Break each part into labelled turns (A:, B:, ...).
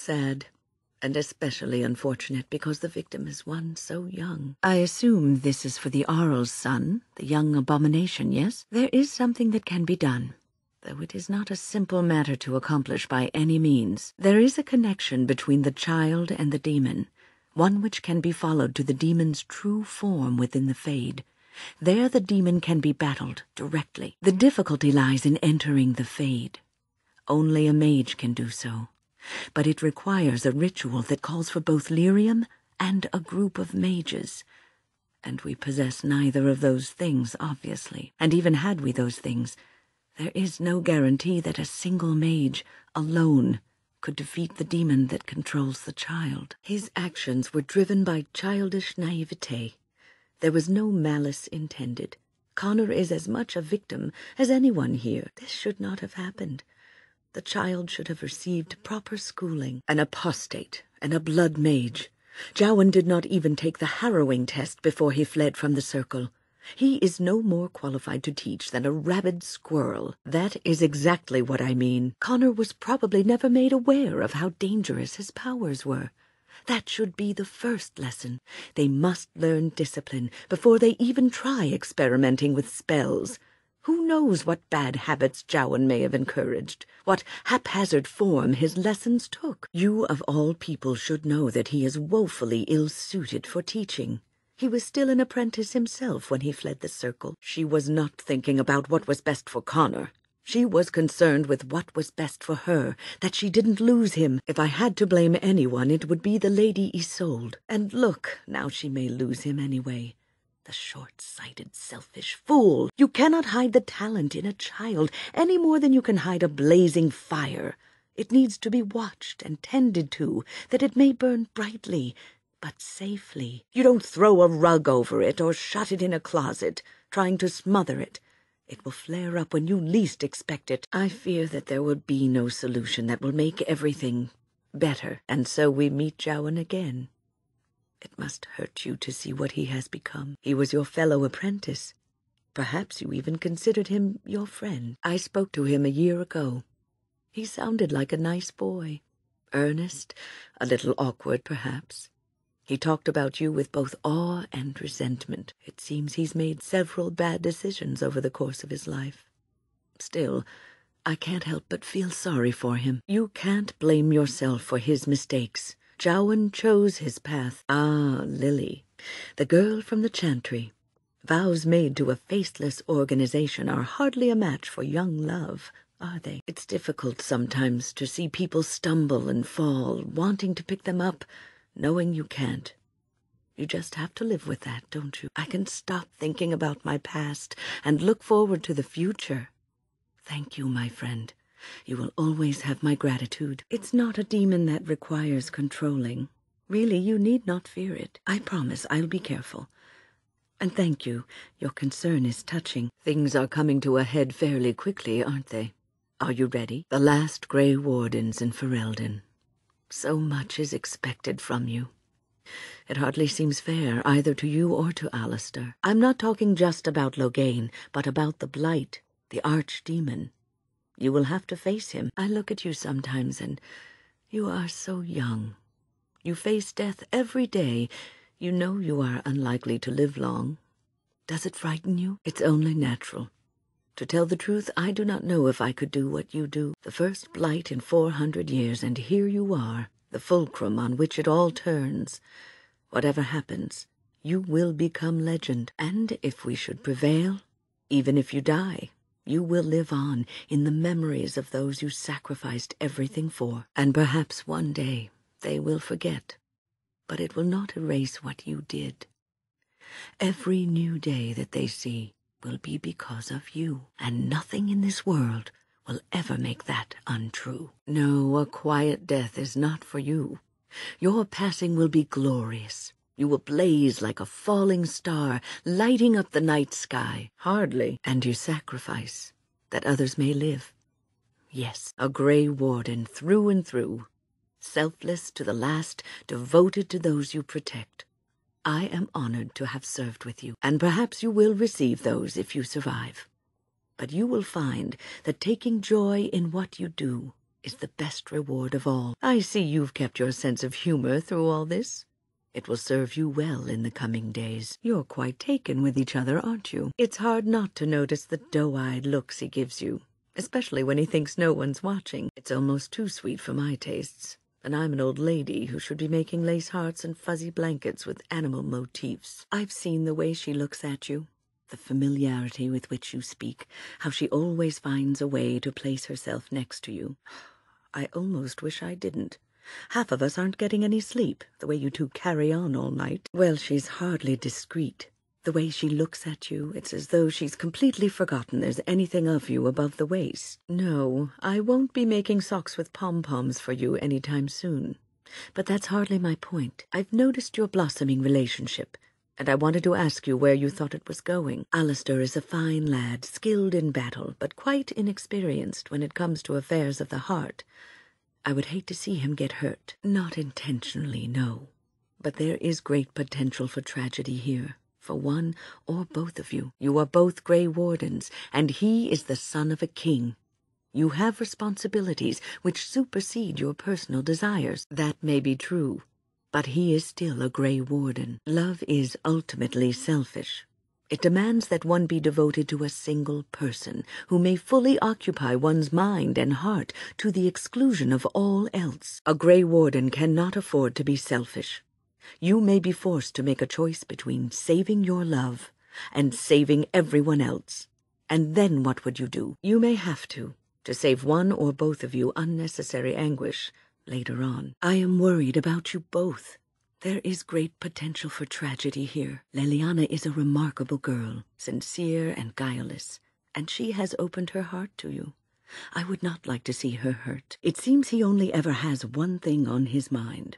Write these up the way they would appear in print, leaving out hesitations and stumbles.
A: sad, and especially unfortunate because the victim is one so young. I assume this is for the Arl's son, the young abomination, yes? There is something that can be done, though it is not a simple matter to accomplish by any means. There is a connection between the child and the demon, one which can be followed to the demon's true form within the Fade. There the demon can be battled directly. The difficulty lies in entering the Fade. Only a mage can do so, but it requires a ritual that calls for both lyrium and a group of mages. And we possess neither of those things, obviously. And even had we those things, there is no guarantee that a single mage, alone, could defeat the demon that controls the child. His actions were driven by childish naivete. There was no malice intended. Connor is as much a victim as anyone here. This should not have happened. The child should have received proper schooling. An apostate and a blood mage. Jowan did not even take the harrowing test before he fled from the circle. He is no more qualified to teach than a rabid squirrel. That is exactly what I mean. Connor was probably never made aware of how dangerous his powers were. That should be the first lesson. They must learn discipline before they even try experimenting with spells. Who knows what bad habits Jowan may have encouraged, what haphazard form his lessons took? You of all people should know that he is woefully ill-suited for teaching. He was still an apprentice himself when he fled the circle. She was not thinking about what was best for Connor. She was concerned with what was best for her, that she didn't lose him. If I had to blame anyone, it would be the Lady Isolde. And look, now she may lose him anyway. The short-sighted, selfish fool! You cannot hide the talent in a child any more than you can hide a blazing fire. It needs to be watched and tended to, that it may burn brightly, but safely. You don't throw a rug over it or shut it in a closet, trying to smother it. It will flare up when you least expect it. I fear that there will be no solution that will make everything better, and so we meet Jowan again. It must hurt you to see what he has become. He was your fellow apprentice. Perhaps you even considered him your friend. I spoke to him a year ago. He sounded like a nice boy. Earnest, a little awkward, perhaps. He talked about you with both awe and resentment. It seems he's made several bad decisions over the course of his life. Still, I can't help but feel sorry for him. You can't blame yourself for his mistakes. Jowan chose his path. Ah, Lily, the girl from the chantry. Vows made to a faithless organization are hardly a match for young love, are they? It's difficult sometimes to see people stumble and fall, wanting to pick them up, knowing you can't. You just have to live with that, don't you? I can stop thinking about my past and look forward to the future. Thank you, my friend. You will always have my gratitude. It's not a demon that requires controlling. Really, you need not fear it. I promise I'll be careful. And thank you. Your concern is touching. Things are coming to a head fairly quickly, aren't they? Are you ready? The last Grey Wardens in Ferelden. So much is expected from you. It hardly seems fair, either to you or to Alistair. I'm not talking just about Loghain, but about the Blight, the archdemon. You will have to face him. I look at you sometimes, and you are so young. You face death every day. You know you are unlikely to live long. Does it frighten you? It's only natural. To tell the truth, I do not know if I could do what you do. The first blight in 400 years, and here you are, the fulcrum on which it all turns. Whatever happens, you will become legend. And if we should prevail, even if you die, you will live on in the memories of those you sacrificed everything for. And perhaps one day they will forget, but it will not erase what you did. Every new day that they see will be because of you, and nothing in this world will ever make that untrue. No, a quiet death is not for you. Your passing will be glorious. You will blaze like a falling star, lighting up the night sky. Hardly. And you sacrifice, that others may live. Yes, a Grey Warden through and through. Selfless to the last, devoted to those you protect. I am honored to have served with you, and perhaps you will receive those if you survive. But you will find that taking joy in what you do is the best reward of all. I see you've kept your sense of humor through all this. It will serve you well in the coming days. You're quite taken with each other, aren't you? It's hard not to notice the doe-eyed looks he gives you, especially when he thinks no one's watching. It's almost too sweet for my tastes, and I'm an old lady who should be making lace hearts and fuzzy blankets with animal motifs. I've seen the way she looks at you, the familiarity with which you speak, how she always finds a way to place herself next to you. I almost wish I didn't. Half of us aren't getting any sleep, the way you two carry on all night. Well, she's hardly discreet. The way she looks at you, it's as though she's completely forgotten there's anything of you above the waist. No, I won't be making socks with pom-poms for you any time soon. But that's hardly my point. I've noticed your blossoming relationship, and I wanted to ask you where you thought it was going. Alistair is a fine lad, skilled in battle, but quite inexperienced when it comes to affairs of the heart. I would hate to see him get hurt. Not intentionally, no. But there is great potential for tragedy here, for one or both of you. You are both Grey Wardens, and he is the son of a king. You have responsibilities which supersede your personal desires. That may be true, but he is still a Grey Warden. Love is ultimately selfish. It demands that one be devoted to a single person who may fully occupy one's mind and heart to the exclusion of all else. A Grey Warden cannot afford to be selfish. You may be forced to make a choice between saving your love and saving everyone else. And then what would you do? You may have to save one or both of you unnecessary anguish later on. I am worried about you both. There is great potential for tragedy here. Leliana is a remarkable girl, sincere and guileless, and she has opened her heart to you. I would not like to see her hurt. It seems he only ever has one thing on his mind.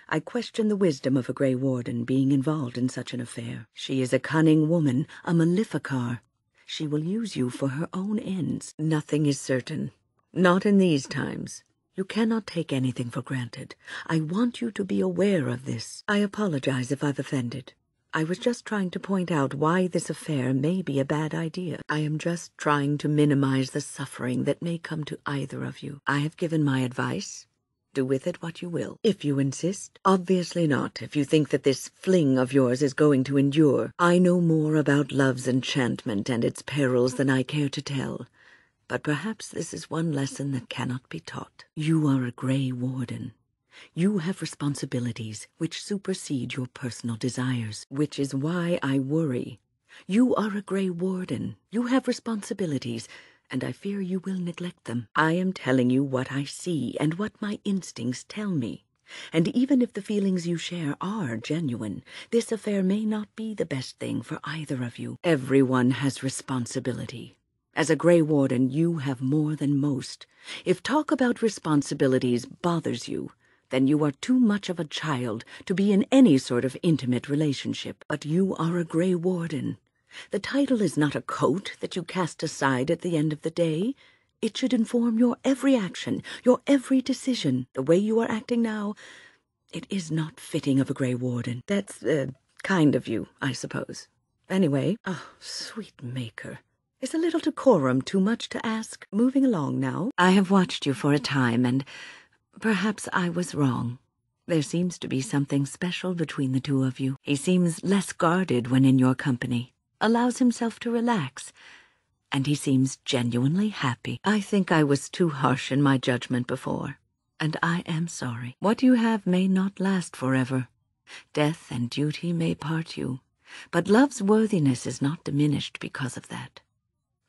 A: I question the wisdom of a Grey Warden being involved in such an affair. She is a cunning woman, a Maleficar. She will use you for her own ends. Nothing is certain. Not in these times. You cannot take anything for granted. I want you to be aware of this. I apologize if I've offended. I was just trying to point out why this affair may be a bad idea. I am just trying to minimize the suffering that may come to either of you. I have given my advice. Do with it what you will. If you insist, obviously not, if you think that this fling of yours is going to endure. I know more about love's enchantment and its perils than I care to tell. But perhaps this is one lesson that cannot be taught. You are a Grey Warden. You have responsibilities which supersede your personal desires, which is why I worry. You are a Grey Warden. You have responsibilities, and I fear you will neglect them. I am telling you what I see and what my instincts tell me. And even if the feelings you share are genuine, this affair may not be the best thing for either of you. Everyone has responsibility. As a Grey Warden, you have more than most. If talk about responsibilities bothers you, then you are too much of a child to be in any sort of intimate relationship. But you are a Grey Warden. The title is not a coat that you cast aside at the end of the day. It should inform your every action, your every decision. The way you are acting now, it is not fitting of a Grey Warden. That's kind of you, I suppose. Anyway, sweet maker. Is a little decorum too much to ask? Moving along now. I have watched you for a time, and perhaps I was wrong. There seems to be something special between the two of you. He seems less guarded when in your company, allows himself to relax, and he seems genuinely happy. I think I was too harsh in my judgment before, and I am sorry. What you have may not last forever. Death and duty may part you, but love's worthiness is not diminished because of that.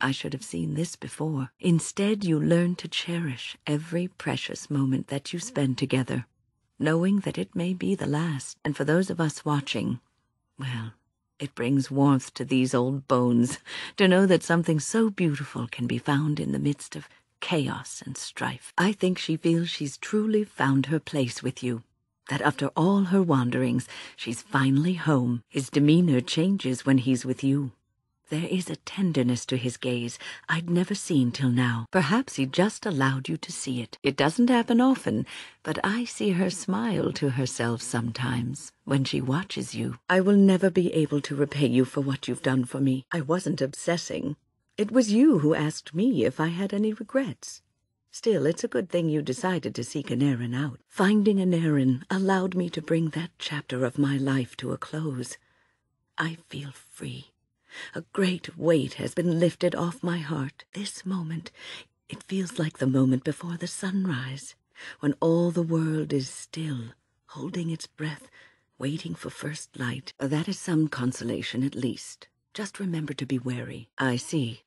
A: I should have seen this before. Instead, you learn to cherish every precious moment that you spend together, knowing that it may be the last. And for those of us watching, well, it brings warmth to these old bones to know that something so beautiful can be found in the midst of chaos and strife. I think she feels she's truly found her place with you, that after all her wanderings, she's finally home. His demeanor changes when he's with you. There is a tenderness to his gaze I'd never seen till now. Perhaps he just allowed you to see it. It doesn't happen often, but I see her smile to herself sometimes when she watches you. I will never be able to repay you for what you've done for me. I wasn't obsessing. It was you who asked me if I had any regrets. Still, it's a good thing you decided to seek Aneurin out. Finding Aneurin allowed me to bring that chapter of my life to a close. I feel free. A great weight has been lifted off my heart. This moment, it feels like the moment before the sunrise, when all the world is still, holding its breath, waiting for first light. That is some consolation, at least. Just remember to be wary. I see.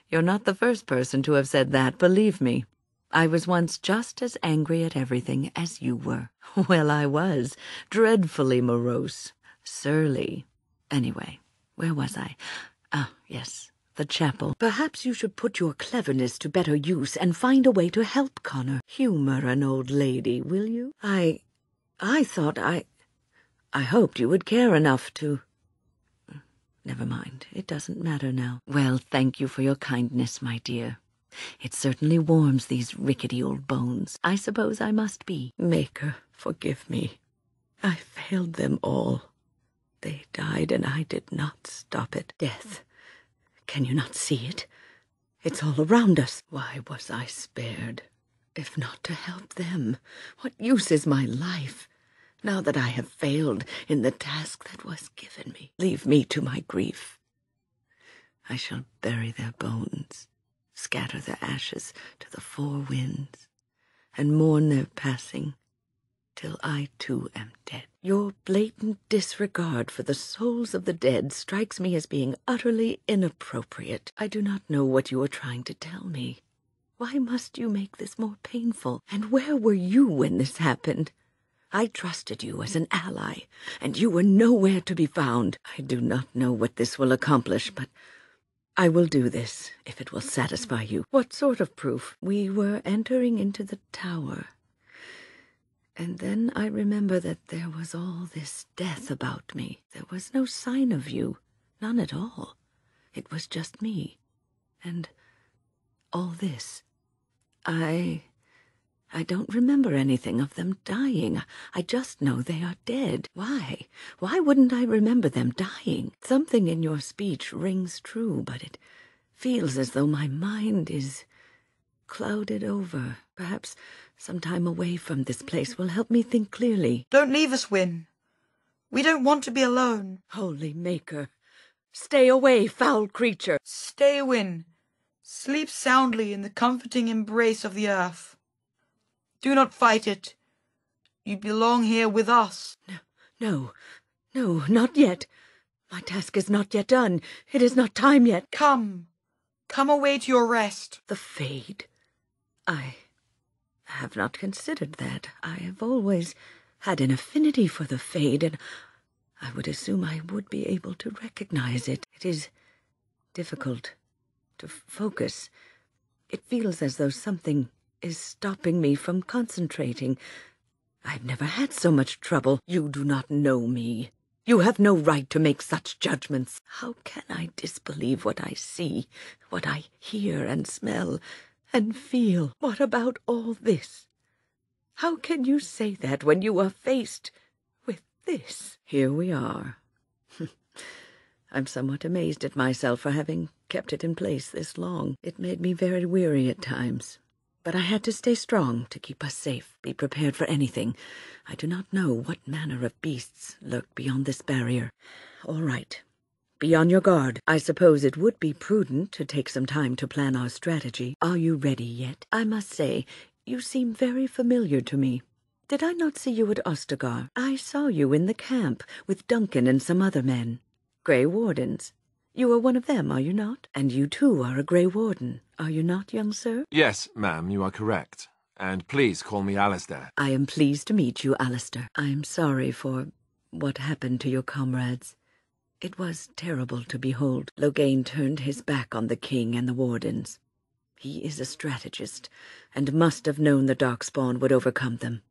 A: You're not the first person to have said that, believe me. I was once just as angry at everything as you were. Well, I was. Dreadfully morose. Surly. Anyway, where was I? Ah, yes, the chapel. Perhaps you should put your cleverness to better use and find a way to help Connor. Humor an old lady, will you? I thought I hoped you would care enough to... Never mind, it doesn't matter now. Well, thank you for your kindness, my dear. It certainly warms these rickety old bones. I suppose I must be. Maker, forgive me. I failed them all. They died, and I did not stop it. Death. Can you not see it? It's all around us. Why was I spared? If not to help them, what use is my life? Now that I have failed in the task that was given me, leave me to my grief. I shall bury their bones, scatter their ashes to the four winds, and mourn their passing till I too am dead. Your blatant disregard for the souls of the dead strikes me as being utterly inappropriate. I do not know what you are trying to tell me. Why must you make this more painful? And where were you when this happened? I trusted you as an ally, and you were nowhere to be found. I do not know what this will accomplish, but I will do this, if it will satisfy you. What sort of proof? We were entering into the tower, and then I remember that there was all this death about me. There was no sign of you, none at all. It was just me, and all this. I don't remember anything of them dying. I just know they are dead. Why? Why wouldn't I remember them dying? Something in your speech rings true, but it feels as though my mind is clouded over. Perhaps some time away from this place will help me think clearly.
B: Don't leave us, Wynne. We don't want to be alone.
A: Holy Maker, stay away, foul creature.
B: Stay, Wynne. Sleep soundly in the comforting embrace of the earth. Do not fight it. You belong here with us.
A: No, not yet. My task is not yet done. It is not time yet.
B: Come away to your rest.
A: The Fade. I have not considered that. I have always had an affinity for the Fade, and I would assume I would be able to recognize it. It is difficult to focus. It feels as though something is stopping me from concentrating. I've never had so much trouble. You do not know me. You have no right to make such judgments. How can I disbelieve what I see, what I hear and smell and feel? What about all this? How can you say that when you are faced with this? Here we are. I'm somewhat amazed at myself for having kept it in place this long. It made me very weary at times. But I had to stay strong to keep us safe, be prepared for anything. I do not know what manner of beasts lurk beyond this barrier. All right. Be on your guard. I suppose it would be prudent to take some time to plan our strategy. Are you ready yet? I must say, you seem very familiar to me. Did I not see you at Ostagar? I saw you in the camp with Duncan and some other men. Grey Wardens. You are one of them, are you not? And you too are a Grey Warden, are you not, young sir?
C: Yes, ma'am, you are correct. And please call me Alistair.
A: I am pleased to meet you, Alistair. I am sorry for what happened to your comrades. It was terrible to behold. Loghain turned his back on the king and the wardens. He is a strategist, and must have known the Darkspawn would overcome them.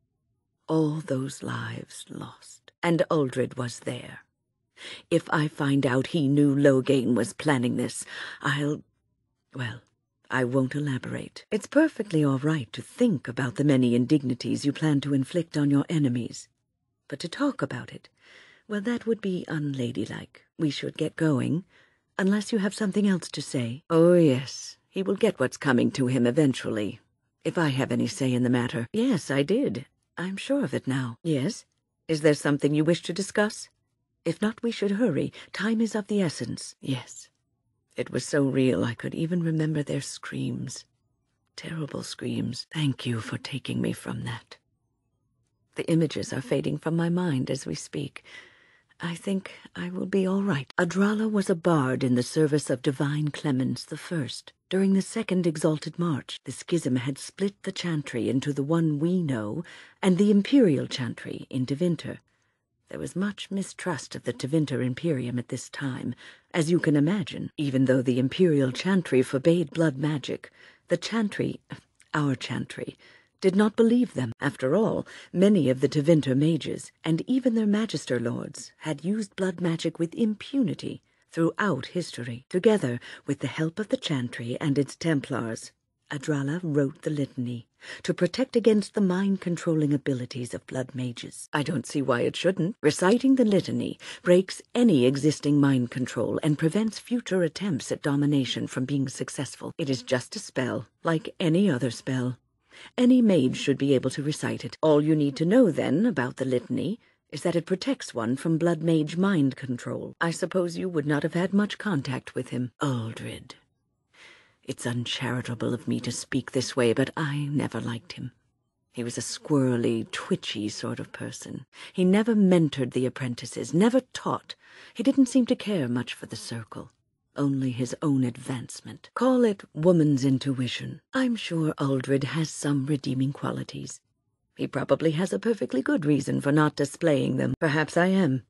A: All those lives lost. And Uldred was there. If I find out he knew Loghain was planning this, well, I won't elaborate. It's perfectly all right to think about the many indignities you plan to inflict on your enemies. But to talk about it, well, that would be unladylike. We should get going, unless you have something else to say. Oh, yes, he will get what's coming to him eventually. If I have any say in the matter. Yes, I did. I'm sure of it now. Yes? Is there something you wish to discuss? If not, we should hurry. Time is of the essence. Yes. It was so real I could even remember their screams. Terrible screams. Thank you for taking me from that. The images are fading from my mind as we speak. I think I will be all right. Adrala was a bard in the service of divine Clemens I. During the Second Exalted March, the schism had split the chantry into the one we know and the imperial chantry in Tevinter. There was much mistrust of the Tevinter Imperium at this time. As you can imagine, even though the imperial chantry forbade blood magic, the chantry, our chantry, did not believe them. After all, many of the Tevinter mages, and even their magister lords, had used blood magic with impunity throughout history. Together, with the help of the chantry and its Templars, Adrala wrote the litany to protect against the mind-controlling abilities of blood mages. I don't see why it shouldn't. Reciting the litany breaks any existing mind control and prevents future attempts at domination from being successful. It is just a spell, like any other spell. Any mage should be able to recite it. All you need to know, then, about the litany is that it protects one from blood mage mind control. I suppose you would not have had much contact with him. Aldred. It's uncharitable of me to speak this way, but I never liked him. He was a squirrely, twitchy sort of person. He never mentored the apprentices, never taught. He didn't seem to care much for the circle. Only his own advancement. Call it woman's intuition. I'm sure Aldred has some redeeming qualities. He probably has a perfectly good reason for not displaying them. Perhaps I am.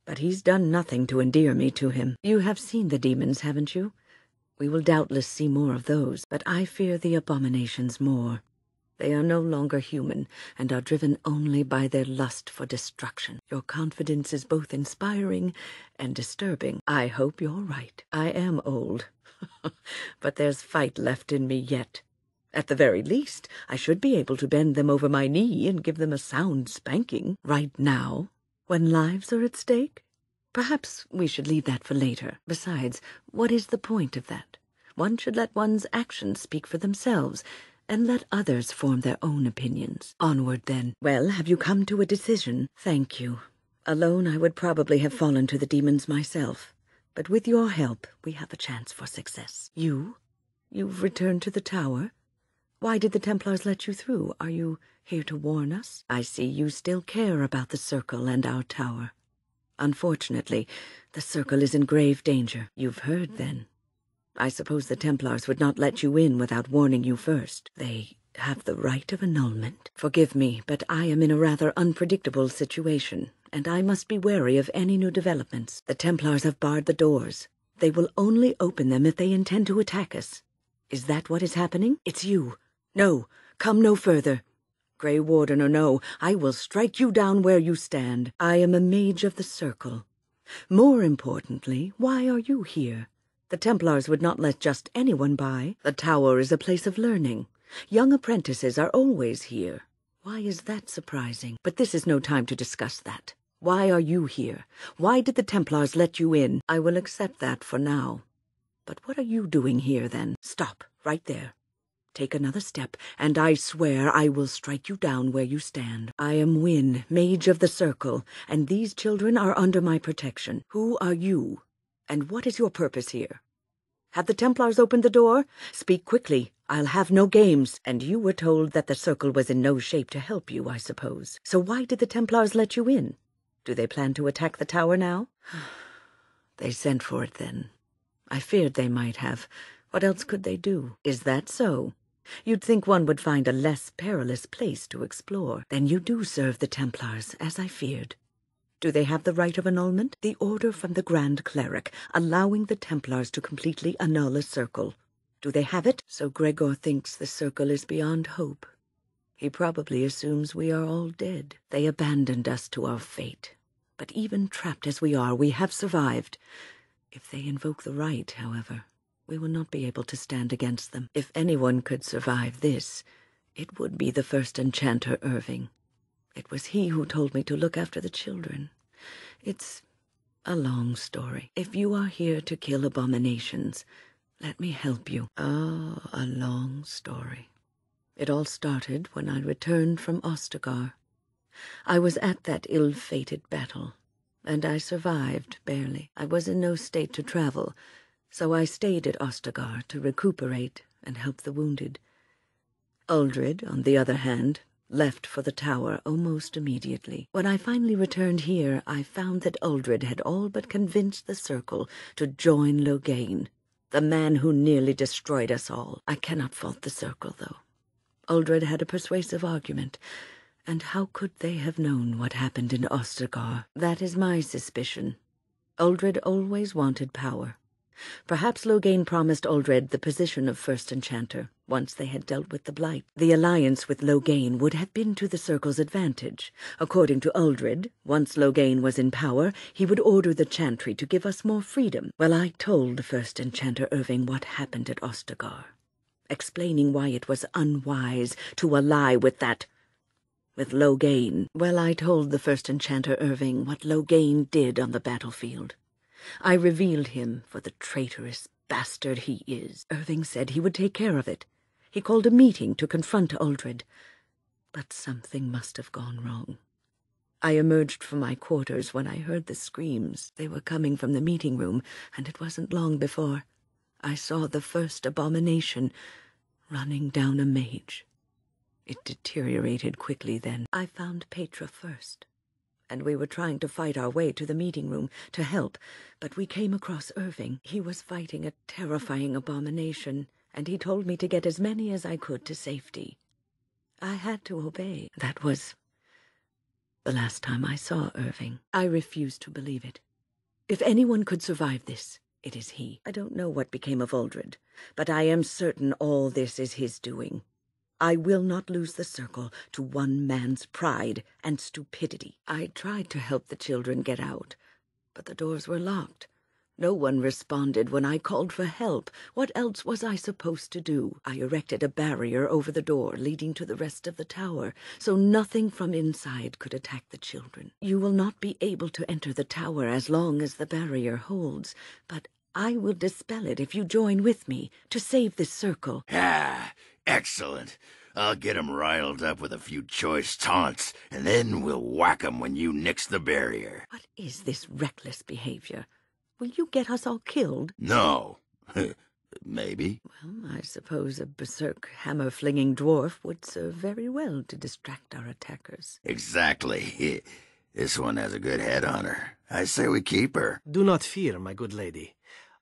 A: But he's done nothing to endear me to him. You have seen the demons, haven't you? We will doubtless see more of those, but I fear the abominations more. They are no longer human, and are driven only by their lust for destruction. Your confidence is both inspiring and disturbing. I hope you're right. I am old, but there's fight left in me yet. At the very least, I should be able to bend them over my knee and give them a sound spanking. Right now, when lives are at stake? Perhaps we should leave that for later. Besides, what is the point of that? One should let one's actions speak for themselves, and let others form their own opinions. Onward, then. Well, have you come to a decision? Thank you. Alone, I would probably have fallen to the demons myself. But with your help, we have a chance for success. You? You've returned to the tower? Why did the Templars let you through? Are you here to warn us? I see you still care about the Circle and our tower. Unfortunately, the Circle is in grave danger. You've heard, then. I suppose the Templars would not let you in without warning you first. They have the right of annulment. Forgive me, but I am in a rather unpredictable situation, and I must be wary of any new developments. The Templars have barred the doors. They will only open them if they intend to attack us. Is that what is happening? It's you. No, come no further. Grey Warden or no, I will strike you down where you stand. I am a mage of the Circle. More importantly, why are you here? The Templars would not let just anyone by. The tower is a place of learning. Young apprentices are always here. Why is that surprising? But this is no time to discuss that. Why are you here? Why did the Templars let you in? I will accept that for now. But what are you doing here, then? Stop, right there. Take another step, and I swear I will strike you down where you stand. I am Wynne, Mage of the Circle, and these children are under my protection. Who are you? And what is your purpose here? Have the Templars opened the door? Speak quickly. I'll have no games. And you were told that the Circle was in no shape to help you, I suppose. So why did the Templars let you in? Do they plan to attack the tower now? They sent for it, then. I feared they might have. What else could they do? Is that so? You'd think one would find a less perilous place to explore. Then you do serve the Templars, as I feared. Do they have the right of annulment? The order from the Grand Cleric, allowing the Templars to completely annul a circle. Do they have it? So Gregor thinks the circle is beyond hope. He probably assumes we are all dead. They abandoned us to our fate. But even trapped as we are, we have survived. If they invoke the right, however, we will not be able to stand against them. If anyone could survive this, it would be the first enchanter Irving. It was he who told me to look after the children. It's a long story. If you are here to kill abominations, let me help you. Ah, a long story. It all started when I returned from Ostagar. I was at that ill-fated battle, and I survived, barely. I was in no state to travel, so I stayed at Ostagar to recuperate and help the wounded. Uldred, on the other hand, left for the tower almost immediately. When I finally returned here, I found that Uldred had all but convinced the Circle to join Loghain, the man who nearly destroyed us all. I cannot fault the Circle, though. Uldred had a persuasive argument, and how could they have known what happened in Ostagar? That is my suspicion. Uldred always wanted power. Perhaps Loghain promised Uldred the position of First Enchanter once they had dealt with the Blight. The alliance with Loghain would have been to the Circle's advantage. According to Uldred, once Loghain was in power, he would order the Chantry to give us more freedom. Well, I told First Enchanter Irving what happened at Ostagar, explaining why it was unwise to ally with Loghain. Well, I told the First Enchanter Irving what Loghain did on the battlefield. I revealed him for the traitorous bastard he is. Irving said he would take care of it. He called a meeting to confront Uldred. But something must have gone wrong. I emerged from my quarters when I heard the screams. They were coming from the meeting room, and it wasn't long before I saw the first abomination running down a mage. It deteriorated quickly then. I found Petra first, and we were trying to fight our way to the meeting room to help, but we came across Irving. He was fighting a terrifying abomination, and he told me to get as many as I could to safety. I had to obey. That was the last time I saw Irving. I refused to believe it. If anyone could survive this, it is he. I don't know what became of Uldred, but I am certain all this is his doing. I will not lose the Circle to one man's pride and stupidity. I tried to help the children get out, but the doors were locked. No one responded when I called for help. What else was I supposed to do? I erected a barrier over the door leading to the rest of the tower, so nothing from inside could attack the children. You will not be able to enter the tower as long as the barrier holds, but I will dispel it if you join with me to save this Circle.
D: Ah, excellent. I'll get 'em riled up with a few choice taunts, and then we'll whack 'em when you nix the barrier.
A: What is this reckless behavior? Will you get us all killed?
D: No. Maybe.
A: Well, I suppose a berserk hammer-flinging dwarf would serve very well to distract our attackers.
D: Exactly. This one has a good head on her. I say we keep her.
E: Do not fear, my good lady.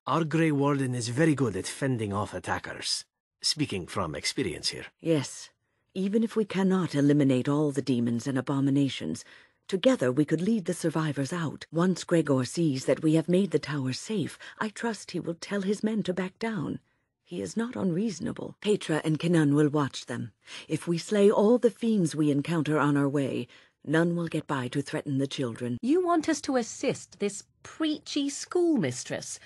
E: Our Grey Warden is very good at fending off attackers. Speaking from experience here.
A: Yes. Even if we cannot eliminate all the demons and abominations, together we could lead the survivors out. Once Gregor sees that we have made the tower safe, I trust he will tell his men to back down. He is not unreasonable. Petra and Kinnan will watch them. If we slay all the fiends we encounter on our way, none will get by to threaten the children.
F: You want us to assist this preachy schoolmistress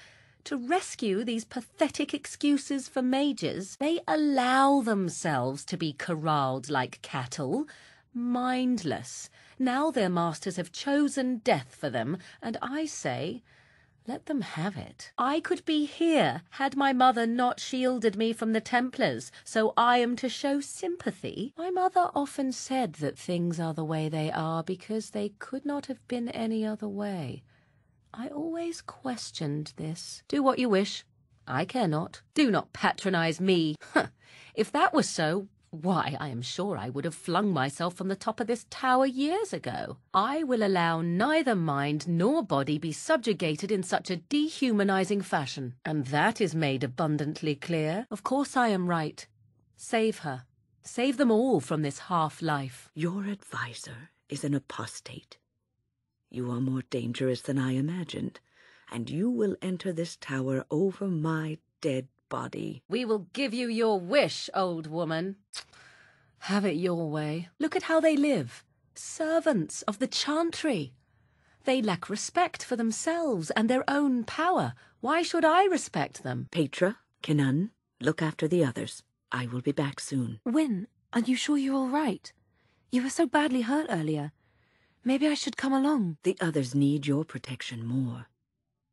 F: to rescue these pathetic excuses for mages? They allow themselves to be corralled like cattle, mindless. Now their masters have chosen death for them, and I say, let them have it. I could be here had my mother not shielded me from the Templars, so I am to show sympathy. My mother often said that things are the way they are because they could not have been any other way. I always questioned this. Do what you wish. I care not. Do not patronize me. If that was so, why, I am sure I would have flung myself from the top of this tower years ago. I will allow neither mind nor body be subjugated in such a dehumanizing fashion, and that is made abundantly clear. Of course I am right. Save her. Save them all from this half-life.
A: Your advisor is an apostate. You are more dangerous than I imagined, and you will enter this tower over my dead body.
F: We will give you your wish, old woman. Have it your way. Look at how they live. Servants of the Chantry. They lack respect for themselves and their own power. Why should I respect them?
A: Petra, Kinnan, look after the others. I will be back soon.
G: Wynne, are you sure you're all right? You were so badly hurt earlier. Maybe I should come along.
A: The others need your protection more.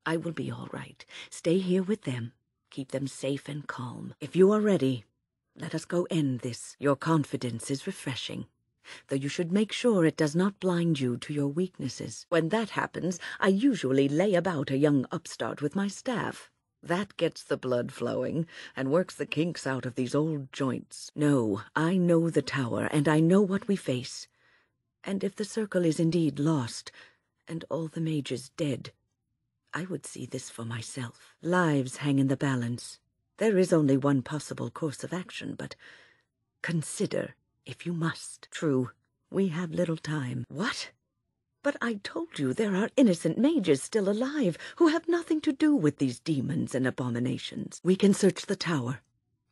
A: I will be all right. Stay here with them. Keep them safe and calm. If you are ready, Let us go end this. Your confidence is refreshing, though you should make sure it does not blind you to your weaknesses. When that happens, I usually lay about a young upstart with my staff. That gets the blood flowing and works the kinks out of these old joints. No, I know the tower, and I know what we face. And if the circle is indeed lost, and all the mages dead, I would see this for myself. Lives hang in the balance. There is only one possible course of action, but consider, if you must. True, we have little time. What? But I told you there are innocent mages still alive who have nothing to do with these demons and abominations. We can search the tower.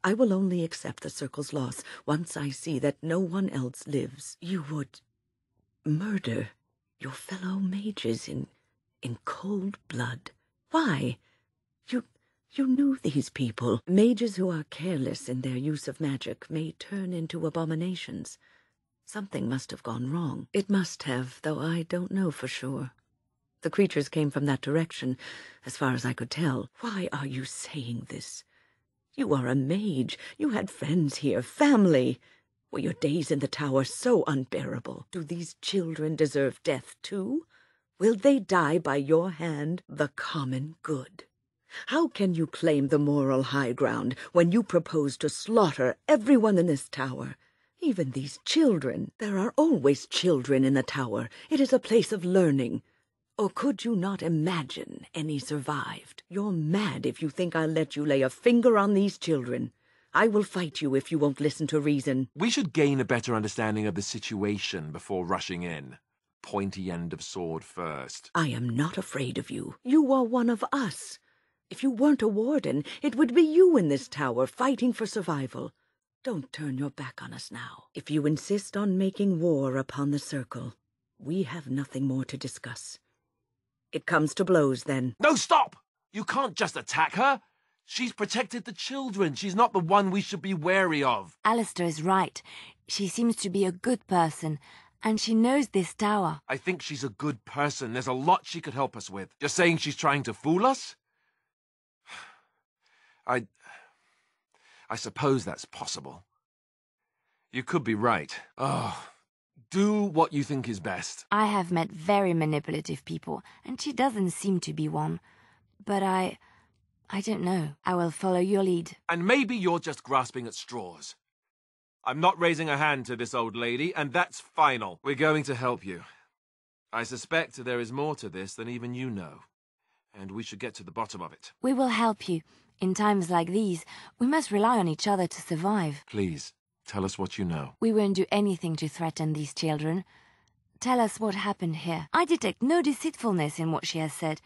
A: I will only accept the circle's loss once I see that no one else lives. You would murder your fellow mages in cold blood. Why? You knew these people. Mages who are careless in their use of magic may turn into abominations. Something must have gone wrong. It must have, though I don't know for sure. The creatures came from that direction, as far as I could tell. Why are you saying this? You are a mage. You had friends here, family. Were your days in the tower so unbearable? Do these children deserve death too? Will they die by your hand? The common good. How can you claim the moral high ground when you propose to slaughter everyone in this tower? Even these children. There are always children in the tower. It is a place of learning. Or could you not imagine any survived? You're mad if you think I'll let you lay a finger on these children. I will fight you if you won't listen to reason.
C: We should gain a better understanding of the situation before rushing in. Pointy end of sword first.
A: I am not afraid of you. You are one of us. If you weren't a warden, it would be you in this tower fighting for survival. Don't turn your back on us now. If you insist on making war upon the circle, we have nothing more to discuss. It comes to blows, then.
C: No, stop! You can't just attack her. She's protected the children. She's not the one we should be wary of.
G: Alistair is right. She seems to be a good person, and she knows this tower.
C: I think she's a good person. There's a lot she could help us with. You're saying she's trying to fool us? I suppose that's possible. You could be right. Oh, do what you think is best.
G: I have met very manipulative people, and she doesn't seem to be one. But I don't know. I will follow your lead.
C: And maybe you're just grasping at straws. I'm not raising a hand to this old lady, and that's final. We're going to help you. I suspect there is more to this than even you know, and we should get to the bottom of it.
G: We will help you. In times like these, we must rely on each other to survive.
C: Please, tell us what you know.
G: We won't do anything to threaten these children. Tell us what happened here. I detect no deceitfulness in what she has said.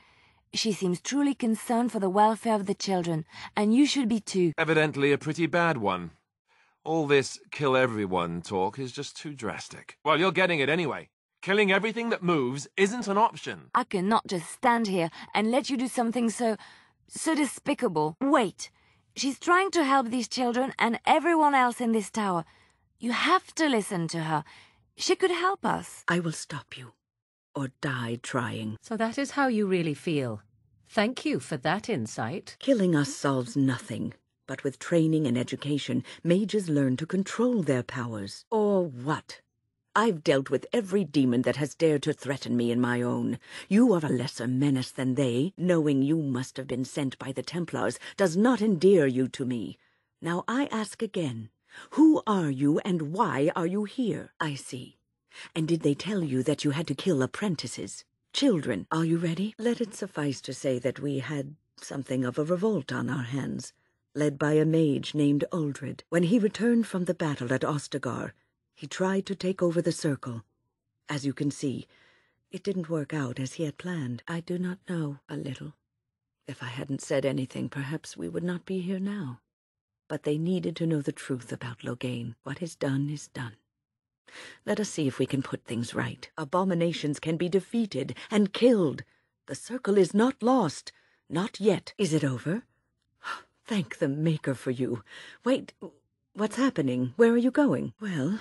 G: She seems truly concerned for the welfare of the children, and you should be too.
C: Evidently a pretty bad one. All this kill everyone talk is just too drastic. Well, you're getting it anyway. Killing everything that moves isn't an option.
G: I cannot just stand here and let you do something so despicable. Wait. She's trying to help these children and everyone else in this tower. You have to listen to her. She could help us.
A: I will stop you, or die trying.
F: So that is how you really feel. Thank you for that insight.
A: Killing us solves nothing. But with training and education, mages learn to control their powers. Or what? I've dealt with every demon that has dared to threaten me in my own. You are a lesser menace than they. Knowing you must have been sent by the Templars does not endear you to me. Now I ask again, who are you and why are you here? I see. And did they tell you that you had to kill apprentices? Children, are you ready? Let it suffice to say that we had something of a revolt on our hands, led by a mage named Uldred. When he returned from the battle at Ostagar, he tried to take over the circle. As you can see, it didn't work out as he had planned. I do not know. A little. If I hadn't said anything, perhaps we would not be here now. But they needed to know the truth about Loghain. What is done is done. Let us see if we can put things right. Abominations can be defeated and killed. The circle is not lost. Not yet. Is it over? Thank the Maker for you. Wait, what's happening? Where are you going? Well,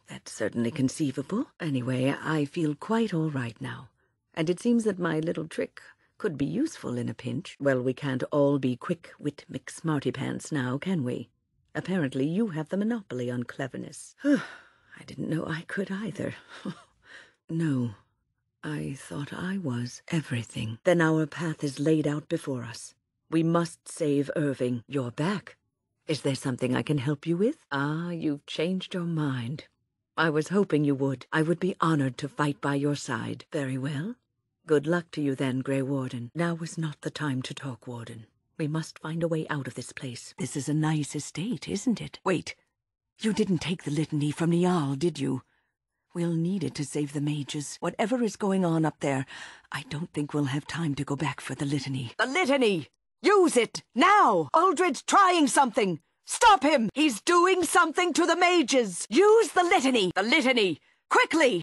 A: that's certainly conceivable. Anyway, I feel quite all right now. And it seems that my little trick could be useful in a pinch. Well, we can't all be quick-wit McSmartypants now, can we? Apparently you have the monopoly on cleverness. I didn't know I could either. No, I thought I was everything. Then our path is laid out before us. We must save Irving. You're back. Is there something I can help you with? Ah, you've changed your mind. I was hoping you would. I would be honored to fight by your side. Very well. Good luck to you then, Grey Warden. Now is not the time to talk, Warden. We must find a way out of this place. This is a nice estate, isn't it? Wait. You didn't take the litany from Niall, did you? We'll need it to save the mages. Whatever is going on up there, I don't think we'll have time to go back for the litany. The litany! Use it! Now! Uldred's trying something! Stop him! He's doing something to the mages! Use the litany! The litany! Quickly!